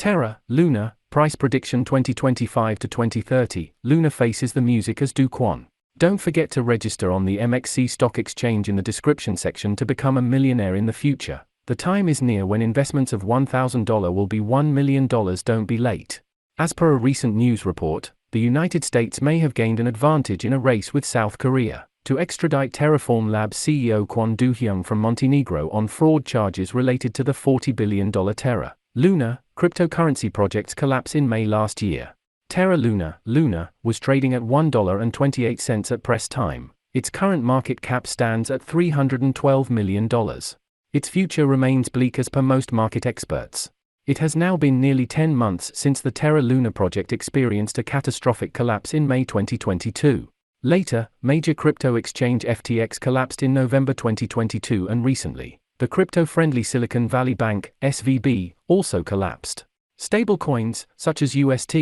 Terra LUNA Price Prediction 2025 to 2030. Luna faces the music as Do Kwon. Don't forget to register on the MXC Stock Exchange in the description section to become a millionaire in the future. The time is near when investments of $1,000 will be $1 million. Don't be late. As per a recent news report, the United States may have gained an advantage in a race with South Korea to extradite Terraform Labs CEO Kwon Do-hyung from Montenegro on fraud charges related to the $40 billion Terra LUNA cryptocurrency project's collapse in May last year. Terra LUNA was trading at $1.28 at press time. Its current market cap stands at $312 million. Its future remains bleak as per most market experts. It has now been nearly 10 months since the Terra LUNA project experienced a catastrophic collapse in May 2022. Later, major crypto exchange FTX collapsed in November 2022, and recently, the crypto-friendly Silicon Valley Bank, SVB, also collapsed. Stablecoins, such as UST,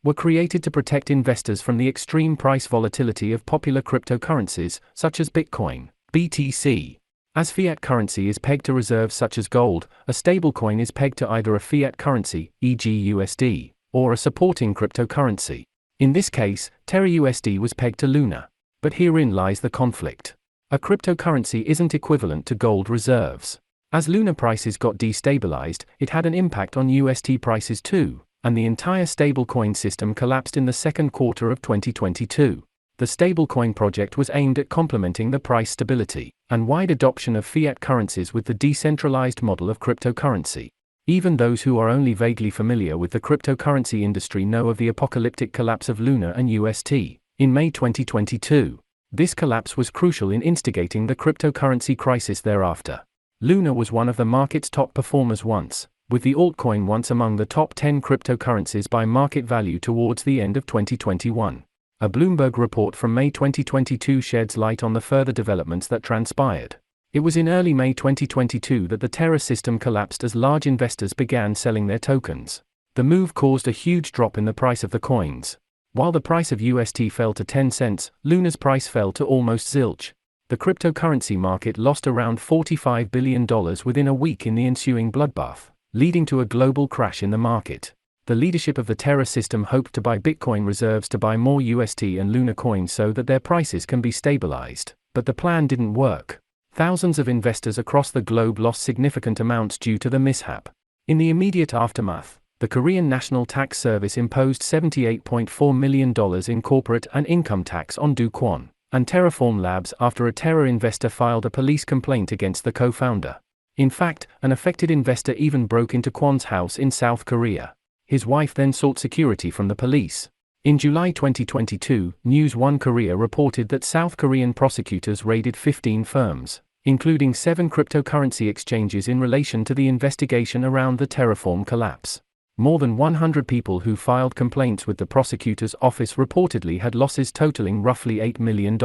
were created to protect investors from the extreme price volatility of popular cryptocurrencies, such as Bitcoin, BTC. As fiat currency is pegged to reserves such as gold, a stablecoin is pegged to either a fiat currency, e.g. USD, or a supporting cryptocurrency. In this case, Terra USD was pegged to Luna. But herein lies the conflict. A cryptocurrency isn't equivalent to gold reserves. As Luna prices got destabilized, it had an impact on UST prices too, and the entire stablecoin system collapsed in the second quarter of 2022. The stablecoin project was aimed at complementing the price stability and wide adoption of fiat currencies with the decentralized model of cryptocurrency. Even those who are only vaguely familiar with the cryptocurrency industry know of the apocalyptic collapse of Luna and UST in May 2022. This collapse was crucial in instigating the cryptocurrency crisis thereafter. Luna was one of the market's top performers once, with the altcoin once among the top 10 cryptocurrencies by market value towards the end of 2021. A Bloomberg report from May 2022 sheds light on the further developments that transpired. It was in early May 2022 that the Terra system collapsed as large investors began selling their tokens. The move caused a huge drop in the price of the coins. While the price of UST fell to 10 cents, Luna's price fell to almost zilch. The cryptocurrency market lost around $45 billion within a week in the ensuing bloodbath, leading to a global crash in the market. The leadership of the Terra system hoped to buy Bitcoin reserves to buy more UST and Luna coins so that their prices can be stabilized, but the plan didn't work. Thousands of investors across the globe lost significant amounts due to the mishap. In the immediate aftermath, the Korean National Tax Service imposed $78.4 million in corporate and income tax on Do Kwon and Terraform Labs after a Terra investor filed a police complaint against the co-founder. In fact, an affected investor even broke into Kwon's house in South Korea. His wife then sought security from the police. In July 2022, News One Korea reported that South Korean prosecutors raided 15 firms, including 7 cryptocurrency exchanges in relation to the investigation around the Terraform collapse. More than 100 people who filed complaints with the prosecutor's office reportedly had losses totaling roughly $8 million.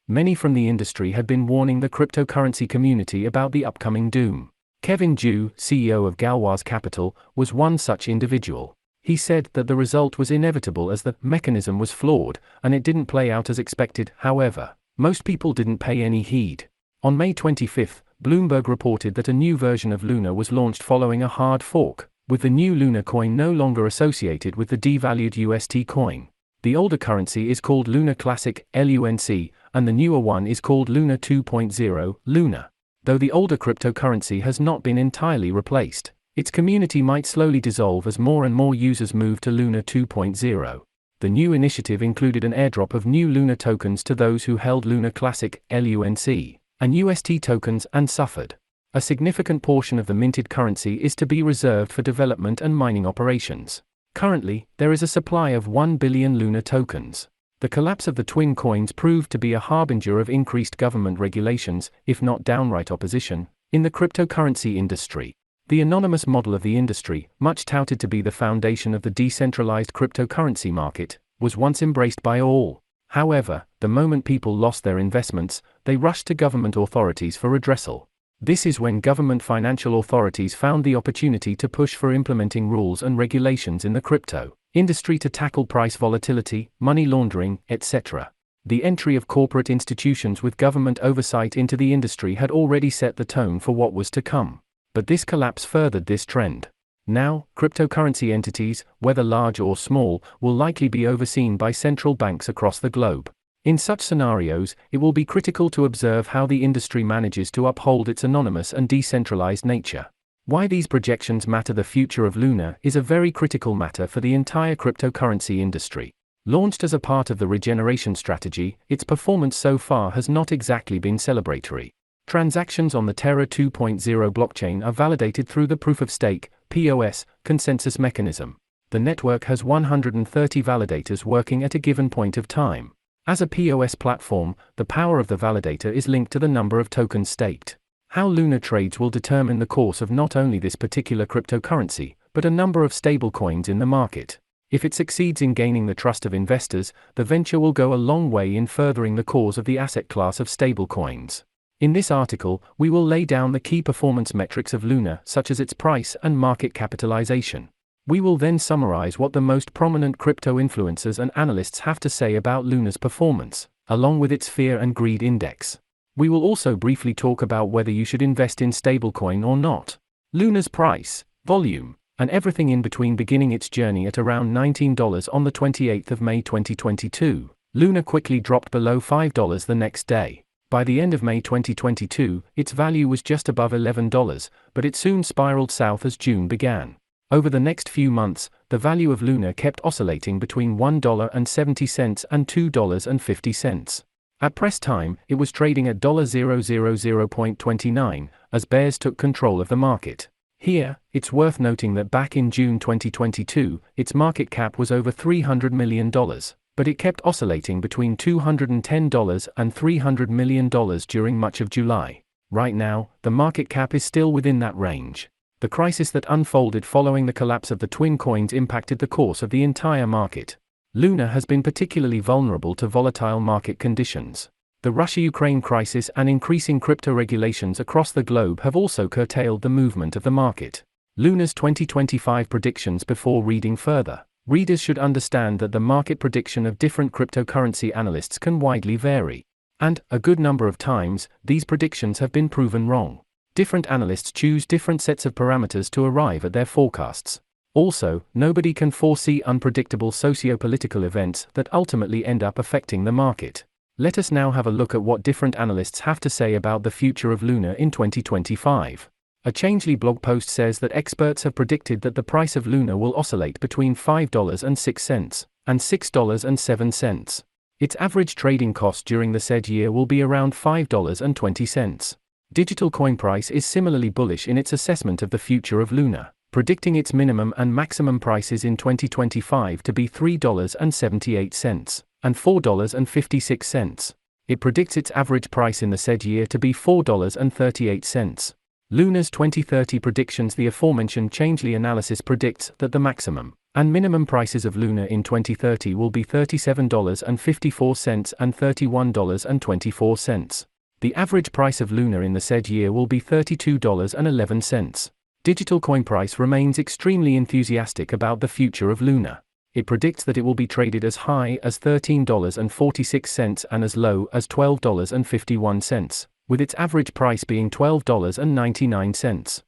Many from the industry had been warning the cryptocurrency community about the upcoming doom. Kevin Ju, CEO of Galwaz Capital, was one such individual. He said that the result was inevitable as the mechanism was flawed, and it didn't play out as expected. However, most people didn't pay any heed. On May 25, Bloomberg reported that a new version of Luna was launched following a hard fork, with the new Luna coin no longer associated with the devalued UST coin. The older currency is called Luna Classic, LUNC, and the newer one is called Luna 2.0, Luna. Though the older cryptocurrency has not been entirely replaced, its community might slowly dissolve as more and more users move to Luna 2.0. The new initiative included an airdrop of new Luna tokens to those who held Luna Classic, LUNC, and UST tokens and suffered. A significant portion of the minted currency is to be reserved for development and mining operations. Currently, there is a supply of 1 billion Luna tokens. The collapse of the twin coins proved to be a harbinger of increased government regulations, if not downright opposition, in the cryptocurrency industry. The anonymous model of the industry, much touted to be the foundation of the decentralized cryptocurrency market, was once embraced by all. However, the moment people lost their investments, they rushed to government authorities for redressal. This is when government financial authorities found the opportunity to push for implementing rules and regulations in the crypto industry to tackle price volatility, money laundering, etc. The entry of corporate institutions with government oversight into the industry had already set the tone for what was to come. But this collapse furthered this trend. Now, cryptocurrency entities, whether large or small, will likely be overseen by central banks across the globe. In such scenarios, it will be critical to observe how the industry manages to uphold its anonymous and decentralized nature. Why these projections matter. The future of Luna is a very critical matter for the entire cryptocurrency industry. Launched as a part of the regeneration strategy, its performance so far has not exactly been celebratory. Transactions on the Terra 2.0 blockchain are validated through the proof-of-stake (POS) consensus mechanism. The network has 130 validators working at a given point of time. As a POS platform, the power of the validator is linked to the number of tokens staked. How Luna trades will determine the course of not only this particular cryptocurrency, but a number of stablecoins in the market. If it succeeds in gaining the trust of investors, the venture will go a long way in furthering the cause of the asset class of stablecoins. In this article, we will lay down the key performance metrics of Luna, such as its price and market capitalization. We will then summarize what the most prominent crypto influencers and analysts have to say about Luna's performance, along with its fear and greed index. We will also briefly talk about whether you should invest in stablecoin or not, Luna's price, volume, and everything in between. Beginning its journey at around $19 on the 28th of May 2022, Luna quickly dropped below $5 the next day. By the end of May 2022, its value was just above $11, but it soon spiraled south as June began. Over the next few months, the value of Luna kept oscillating between $1.70 and $2.50. At press time, it was trading at $0.29, as bears took control of the market. Here, it's worth noting that back in June 2022, its market cap was over $300 million, but it kept oscillating between $210 and $300 million during much of July. Right now, the market cap is still within that range. The crisis that unfolded following the collapse of the twin coins impacted the course of the entire market. Luna has been particularly vulnerable to volatile market conditions. The Russia-Ukraine crisis and increasing crypto regulations across the globe have also curtailed the movement of the market. Luna's 2025 predictions. Before reading further, readers should understand that the market prediction of different cryptocurrency analysts can widely vary. And, a good number of times, these predictions have been proven wrong. Different analysts choose different sets of parameters to arrive at their forecasts. Also, nobody can foresee unpredictable socio-political events that ultimately end up affecting the market. Let us now have a look at what different analysts have to say about the future of Luna in 2025. A Changelly blog post says that experts have predicted that the price of Luna will oscillate between $5.06 and $6.07. Its average trading cost during the said year will be around $5.20. Digital Coin Price is similarly bullish in its assessment of the future of Luna, predicting its minimum and maximum prices in 2025 to be $3.78 and $4.56. It predicts its average price in the said year to be $4.38. Luna's 2030 predictions. The aforementioned Changelly analysis predicts that the maximum and minimum prices of Luna in 2030 will be $37.54 and $31.24. The average price of Luna in the said year will be $32.11. Digital Coin Price remains extremely enthusiastic about the future of Luna. It predicts that it will be traded as high as $13.46 and as low as $12.51, with its average price being $12.99.